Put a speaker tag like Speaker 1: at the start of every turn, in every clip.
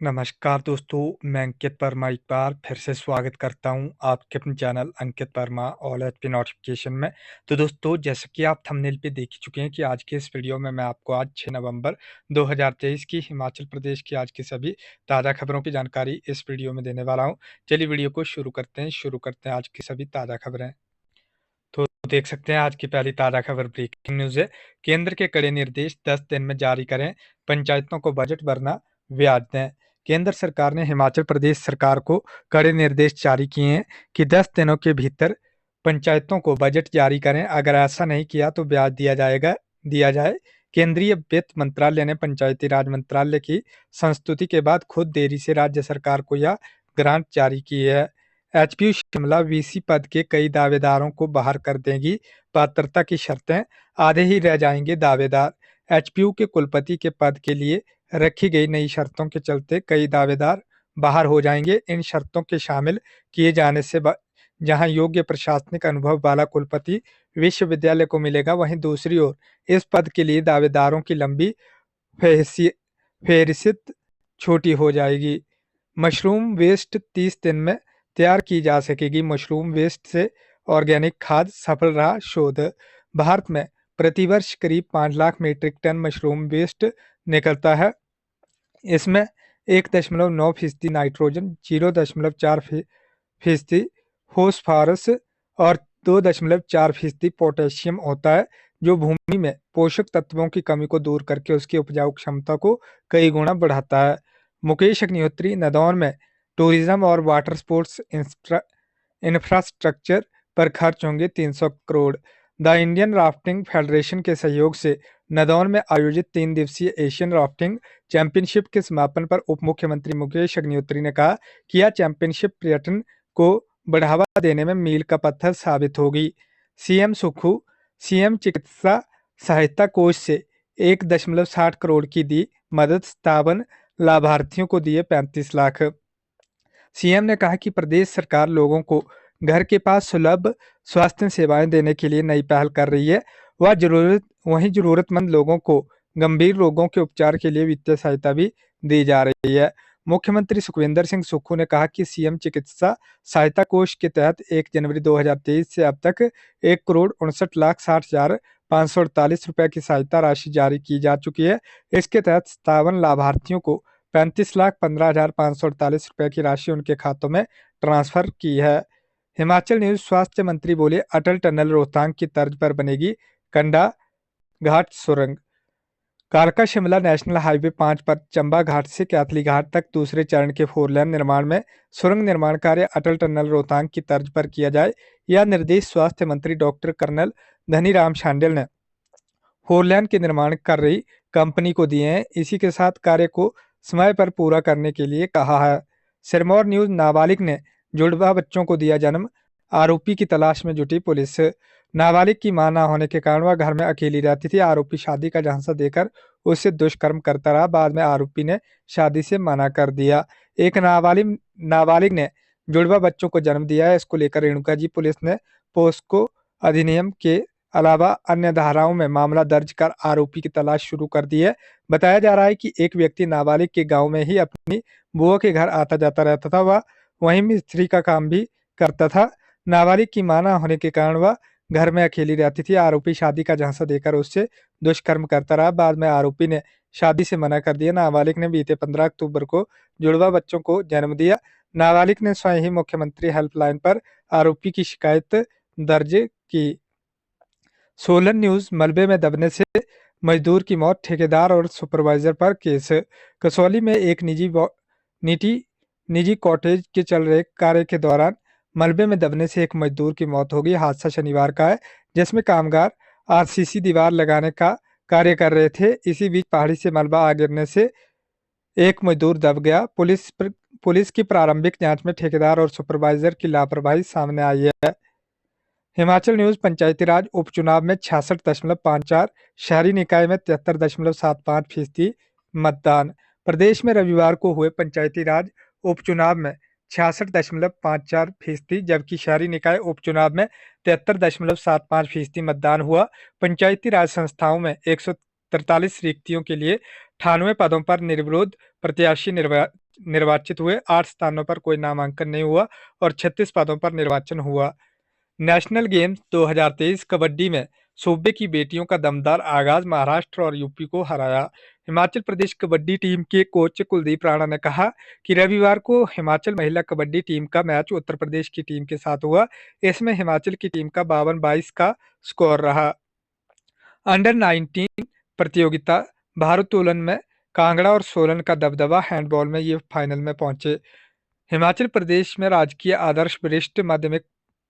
Speaker 1: नमस्कार दोस्तों, मैं अंकित वर्मा एक बार फिर से स्वागत करता हूं आपके अपने चैनल अंकित वर्मा ऑल एचपी नोटिफिकेशन में। तो दोस्तों, जैसे कि आप थंबनेल पे देख ही चुके हैं कि आज के इस वीडियो में मैं आपको आज 6 नवंबर 2023 की हिमाचल प्रदेश की आज की सभी ताज़ा खबरों की जानकारी इस वीडियो में देने वाला हूं। चलिए वीडियो को शुरू करते हैं आज की सभी ताज़ा खबरें। तो देख सकते हैं आज की पहली ताज़ा खबर ब्रेकिंग न्यूज़ है। केंद्र के कड़े निर्देश 10 दिन में जारी करें, पंचायतों को बजट वरना ब्याज दें। केंद्र सरकार ने हिमाचल प्रदेश सरकार को कड़े निर्देश जारी किए हैं कि 10 दिनों के भीतर पंचायतों को बजट जारी करें। अगर ऐसा नहीं किया तो ब्याज दिया जाए। केंद्रीय वित्त मंत्रालय ने पंचायती राज मंत्रालय की संस्तुति के बाद खुद देरी से राज्य सरकार को यह ग्रांट जारी की है। एचपीयू शिमला वीसी पद के कई दावेदारों को बाहर कर देगी। पात्रता की शर्तें, आधे ही रह जाएंगे दावेदार। एचपीयू के कुलपति के पद के लिए रखी गई नई शर्तों के चलते कई दावेदार बाहर हो जाएंगे। इन शर्तों के शामिल किए जाने से जहां योग्य प्रशासनिक अनुभव वाला कुलपति विश्वविद्यालय को मिलेगा, वहीं दूसरी ओर इस पद के लिए दावेदारों की लंबी फेहरिस्त छोटी हो जाएगी। मशरूम वेस्ट 30 दिन में तैयार की जा सकेगी। मशरूम वेस्ट से ऑर्गेनिक खाद, सफल रहा शोध। भारत में प्रतिवर्ष करीब 5 lakh metric ton mushroom waste निकलता है। इसमें 1.9% नाइट्रोजन, 0.4% फॉस्फोरस और 2.4% पोटेशियम होता है, जो भूमि में पोषक तत्वों की कमी को दूर करके उसकी उपजाऊ क्षमता को कई गुना बढ़ाता है। मुकेश अग्निहोत्री नदौन में टूरिज्म और वाटर स्पोर्ट्स इंफ्रास्ट्रक्चर पर खर्च होंगे 300 crore. The Indian rafting federation के सहयोग से नदौन में आयोजित 3 दिवसीय एशियन राफ्टिंग चैंपियनशिप के समापन पर उप मुख्यमंत्री मुकेश अग्निहोत्री ने कहा कि यह चैंपियनशिप पर्यटन को बढ़ावा देने में मील का पत्थर साबित होगी। सीएम चिकित्सा सहायता कोष से 1.60 करोड़ की दी मदद, 57 लाभार्थियों को दिए 35 लाख। सीएम ने कहा कि प्रदेश सरकार लोगों को घर के पास सुलभ स्वास्थ्य सेवाएं देने के लिए नई पहल कर रही है। वहीं जरूरतमंद लोगों को गंभीर रोगों के उपचार के लिए वित्तीय सहायता भी दी जा रही है। मुख्यमंत्री सुखविंदर सिंह सुक्खू ने कहा कि सीएम चिकित्सा सहायता कोष के तहत 1 जनवरी 2023 से अब तक 1,59,60,548 रुपए की सहायता राशि जारी की जा चुकी है। इसके तहत 57 लाभार्थियों को 35,15,548 रुपए की राशि उनके खातों में ट्रांसफर की है। हिमाचल न्यूज स्वास्थ्य मंत्री बोले, अटल टनल रोहतांग की तर्ज पर बनेगी कंडा घाट सुरंग। कालका शिमला नेशनल हाईवे 5 पर चंबा घाट से कैथली घाट तक दूसरे चरण के 4 लेन निर्माण में सुरंग निर्माण कार्य अटल टनल रोहतांग की तर्ज पर किया जाए। यह निर्देश स्वास्थ्य मंत्री डॉक्टर कर्नल धनीराम शांडिल ने 4 लेन के निर्माण कर रही कंपनी को दिए हैं। इसी के साथ कार्य को समय पर पूरा करने के लिए कहा है। सिरमौर न्यूज, नाबालिग ने जुड़वा बच्चों को दिया जन्म, आरोपी की तलाश में जुटी पुलिस। नाबालिग की मां न होने के कारण वह घर में अकेली रहती थी। आरोपी शादी का झांसा देकर उससे दुष्कर्म करता रहा। बाद में आरोपी ने शादी से मना कर दिया। एक नाबालिग ने जुड़वा बच्चों को जन्म दिया है। इसको लेकर रेणुका जी पुलिस ने पोस्को अधिनियम के अलावा अन्य धाराओं में मामला दर्ज कर आरोपी की तलाश शुरू कर दी है। बताया जा रहा है कि एक व्यक्ति नाबालिग के गांव में ही अपनी बुआ के घर आता जाता रहता था। वह वहीं मिस्त्री का काम भी करता था। नाबालिग की मां न होने के कारण वह घर में अकेली रहती थी। आरोपी शादी का झांसा देकर उससे दुष्कर्म करता रहा। बाद में आरोपी ने शादी से मना कर दिया। नाबालिग ने बीते 15 अक्टूबर को जुड़वा बच्चों को जन्म दिया। नाबालिग ने स्वयं ही मुख्यमंत्री हेल्पलाइन पर आरोपी की शिकायत दर्ज की। सोलन न्यूज, मलबे में दबने से मजदूर की मौत, ठेकेदार और सुपरवाइजर पर केस। कसौली में एक निजी कॉटेज के चल रहे कार्य के दौरान मलबे में दबने से एक मजदूर की मौत हो गई। हादसा शनिवार का है, जिसमें कामगार आरसीसी दीवार लगाने का कार्य कर रहे थे। इसी बीच पहाड़ी से मलबा आ गिरने से एक मजदूर दब गया। पुलिस की प्रारंभिक जांच में ठेकेदार और सुपरवाइजर की लापरवाही सामने आई है। हिमाचल न्यूज, पंचायती राज उपचुनाव में 66.54, शहरी निकाय में 73.75% मतदान। प्रदेश में रविवार को हुए पंचायती राज उपचुनाव में 66.54%, जबकि शहरी निकाय उपचुनाव में 73.75% मतदान हुआ। पंचायती राज संस्थाओं में 143 रिक्तियों के लिए 98 पदों पर निर्विरोध प्रत्याशी निर्वाचित हुए। 8 स्थानों पर कोई नामांकन नहीं हुआ और 36 पदों पर निर्वाचन हुआ। नेशनल गेम्स 2023 कबड्डी में सूबे की बेटियों का दमदार आगाज, महाराष्ट्र और यूपी को हराया। हिमाचल प्रदेश कबड्डी टीम के कोच कुलदीप राणा ने कहा कि रविवार को हिमाचल महिला कबड्डी टीम का मैच उत्तर प्रदेश की टीम के साथ हुआ। इसमें हिमाचल की टीम का 52-22 का स्कोर रहा। अंडर 19 प्रतियोगिता भारोत्तोलन में कांगड़ा और सोलन का दबदबा, हैंडबॉल में ये फाइनल में पहुंचे। हिमाचल प्रदेश में राजकीय आदर्श वरिष्ठ माध्यमिक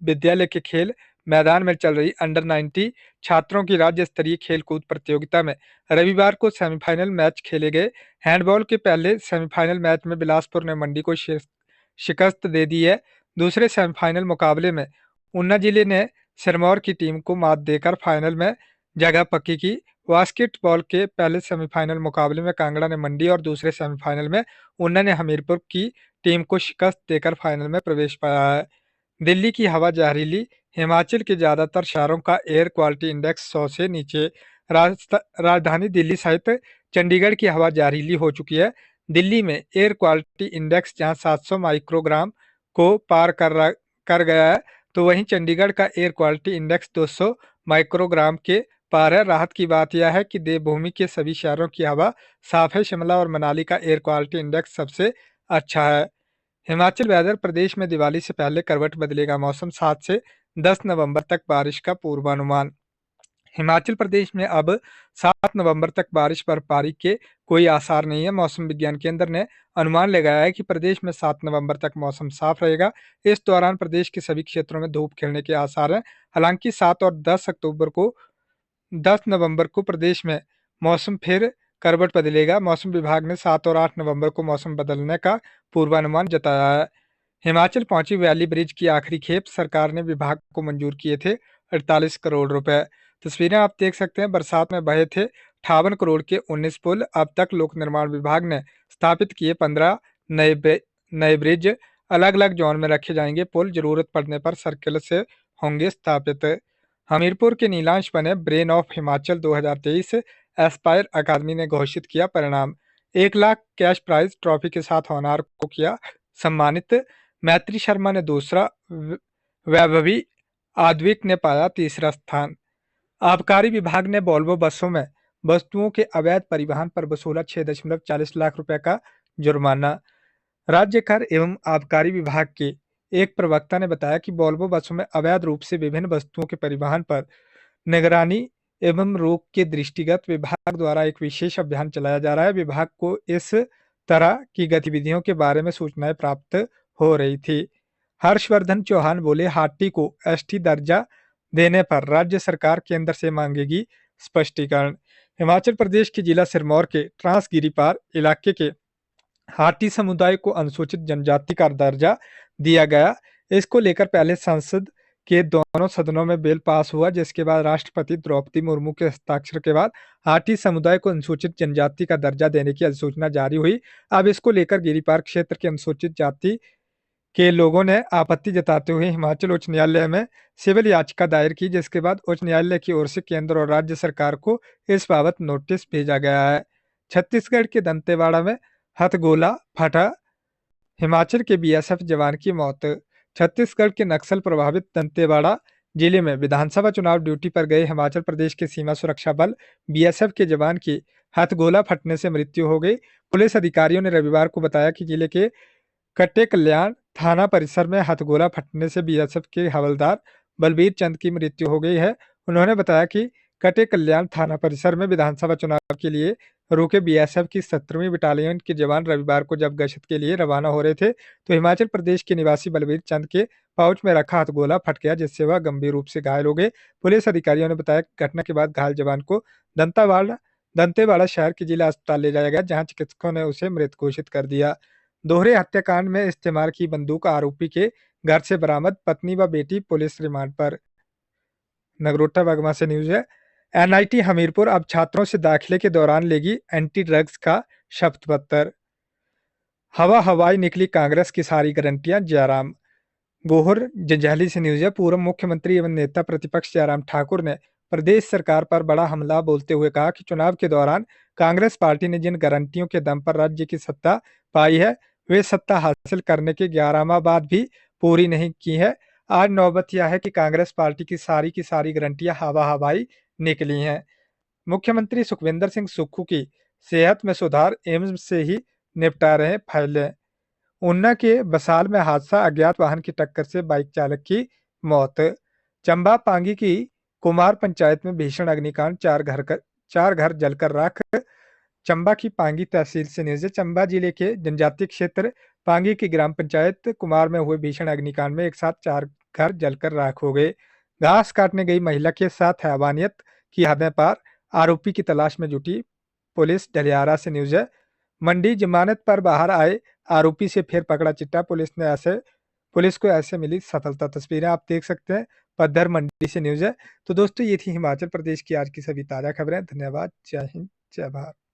Speaker 1: विद्यालय के खेल मैदान में चल रही अंडर 90 छात्रों की राज्य स्तरीय खेलकूद प्रतियोगिता में रविवार को सेमीफाइनल मैच खेले गए। हैंडबॉल के पहले सेमीफाइनल मैच में बिलासपुर ने मंडी को शिकस्त दे दी है। दूसरे सेमीफाइनल मुकाबले में ऊना जिले ने सिरमौर की टीम को मात देकर फाइनल में जगह पक्की की। बास्केटबॉल के पहले सेमीफाइनल मुकाबले में कांगड़ा ने मंडी और दूसरे सेमीफाइनल में ऊना ने हमीरपुर की टीम को शिकस्त देकर फाइनल में प्रवेश पाया है। दिल्ली की हवा जहरीली, हिमाचल के ज्यादातर शहरों का एयर क्वालिटी इंडेक्स 100 से नीचे। राजधानी दिल्ली सहित चंडीगढ़ की हवा जहरीली हो चुकी है। दिल्ली में एयर क्वालिटी इंडेक्स जहां 700 माइक्रोग्राम को पार कर गया है, तो वहीं चंडीगढ़ का एयर क्वालिटी इंडेक्स 200 माइक्रोग्राम के पार है। राहत की बात यह है कि देवभूमि के सभी शहरों की हवा साफ है। शिमला और मनाली का एयर क्वालिटी इंडेक्स सबसे अच्छा है। हिमाचल वेदर, प्रदेश में दिवाली से पहले करवट बदलेगा मौसम, 7 से 10 नवंबर तक बारिश का पूर्वानुमान। हिमाचल प्रदेश में अब 7 नवंबर तक बारिश बर्फबारी के कोई आसार नहीं है। मौसम विज्ञान केंद्र ने अनुमान लगाया है कि प्रदेश में 7 नवंबर तक मौसम साफ रहेगा। इस दौरान प्रदेश के सभी क्षेत्रों में धूप खिलने के आसार हैं। हालांकि 7 और 10 नवंबर को प्रदेश में मौसम फिर करवट बदलेगा। मौसम विभाग ने 7 और 8 नवंबर को मौसम बदलने का पूर्वानुमान जताया है। हिमाचल पहुंची वैली ब्रिज की आखिरी खेप, सरकार ने विभाग को मंजूर किए थे 48 करोड़ रुपए। तस्वीरें आप देख सकते हैं, बरसात में बहे थे 58 करोड़ के 19 पुल। अब तक लोक निर्माण विभाग ने स्थापित किए 15 नए ब्रिज। अलग अलग जोन में रखे जाएंगे पुल, जरूरत पड़ने पर सर्किल से होंगे स्थापित। हमीरपुर के नीलांश बने ब्रेन ऑफ हिमाचल 2023, एस्पायर अकादमी ने घोषित किया परिणाम। 1 लाख कैश प्राइज ट्रॉफी के साथ होनहार को किया सम्मानित। मैत्री शर्मा ने दूसरा, वैभवी आद्विक ने पाया तीसरा स्थान। आबकारी विभाग ने वोल्वो बसों में वस्तुओं के अवैध परिवहन पर वसूला 6.40 लाख रुपए का जुर्माना। राज्य कर एवं आबकारी विभाग के एक प्रवक्ता ने बताया कि वोल्वो बसों में अवैध रूप से विभिन्न वस्तुओं के परिवहन पर निगरानी एवं रोक के दृष्टिगत विभाग द्वारा एक विशेष अभियान चलाया जा रहा है। विभाग को इस तरह की गतिविधियों के बारे में सूचनाएं प्राप्त हो रही थी। हर्षवर्धन चौहान बोले, हाटी को एसटी दर्जा देने पर राज्य सरकार केंद्र से मांगेगी स्पष्टीकरण। हिमाचल प्रदेश के जिला सिरमौर के ट्रांसगिरिपार इलाके के हाटी समुदाय को अनुसूचित जनजाति का दर्जा दिया गया। इसको लेकर पहले संसद के दोनों सदनों में बिल पास हुआ, जिसके बाद राष्ट्रपति द्रौपदी मुर्मू के हस्ताक्षर के बाद हाटी समुदाय को अनुसूचित जनजाति का दर्जा देने की अधिसूचना जारी हुई। अब इसको लेकर गिरिपार क्षेत्र के अनुसूचित जाति के लोगों ने आपत्ति जताते हुए हिमाचल उच्च न्यायालय में सिविल याचिका दायर की, जिसके बाद उच्च न्यायालय की ओर से केंद्र और राज्य सरकार को इस बाबत नोटिस भेजा गया है। छत्तीसगढ़ के दंतेवाड़ा में हथगोला फटा, हिमाचल के बीएसएफ जवान की मौत। छत्तीसगढ़ के नक्सल प्रभावित दंतेवाड़ा जिले में विधानसभा चुनाव ड्यूटी पर गए हिमाचल प्रदेश के सीमा सुरक्षा बल बीएसएफ के जवान की हथगोला फटने से मृत्यु हो गई। पुलिस अधिकारियों ने रविवार को बताया कि जिले के कट्टे कल्याण थाना परिसर में हथगोला फटने से बीएसएफ के हवलदार बलबीर चंद की मृत्यु हो गई है। उन्होंने बताया कि कट्टे कल्याण थाना परिसर में विधानसभा चुनाव के लिए रुके बीएसएफ की 17वीं बटालियन के जवान रविवार को जब गश्त के लिए रवाना हो रहे थे, तो हिमाचल प्रदेश के निवासी बलबीर चंद के पाउच में रखा हथगोला फट गया, जिससे वह गंभीर रूप से घायल हो गए। पुलिस अधिकारियों ने बताया कि घटना के बाद घायल जवान को दंतेवाड़ा शहर के जिला अस्पताल ले जाया गया, जहां चिकित्सकों ने उसे मृत घोषित कर दिया। दोहरे हत्याकांड में इस्तेमाल की बंदूक आरोपी के घर से बरामद, पत्नी व बेटी पुलिस रिमांड पर। नगरोटा बगमा से न्यूज है। एनआईटी हमीरपुर अब छात्रों से दाखिले के दौरान लेगी एंटी ड्रग्स का शपथ पत्र। हवाई निकली कांग्रेस की सारी गारंटियां, जयराम। गोहर जंजैहली से न्यूज है। पूर्व मुख्यमंत्री एवं नेता प्रतिपक्ष जयराम ठाकुर ने प्रदेश सरकार पर बड़ा हमला बोलते हुए कहा कि चुनाव के दौरान कांग्रेस पार्टी ने जिन गारंटियों के दम पर राज्य की सत्ता पाई है, वे सत्ता हासिल करने के 11 माह बाद भी पूरी नहीं की है। आज नौबत यह है कि कांग्रेस पार्टी की सारी गारंटियां हवा हवाई निकली हैं। मुख्यमंत्री सुखविंदर सिंह सुक्खू की सेहत में सुधार, एम्स से ही निपटा रहे फाइलें। ऊना के बसाल में हादसा, अज्ञात वाहन की टक्कर से बाइक चालक की मौत। चंबा पांगी की कुमार पंचायत में भीषण अग्निकांड, चार घर जलकर राख। चंबा की पांगी तहसील से न्यूज है। चंबा जिले के जनजातीय क्षेत्र पांगी की ग्राम पंचायत कुमार में हुए भीषण अग्निकांड में एक साथ 4 घर जलकर राख हो गए। घास काटने गई महिला के साथ हैवानियत की हदें पार, आरोपी की तलाश में जुटी पुलिस। डलियारा से न्यूज है। मंडी जमानत पर बाहर आए आरोपी से फिर पकड़ा चिट्टा, पुलिस को ऐसे मिली सफलता। तस्वीरें आप देख सकते हैं। पद्धर मंडी से न्यूज है। तो दोस्तों, ये थी हिमाचल प्रदेश की आज की सभी ताजा खबरें। धन्यवाद। जय हिंद, जय भारत।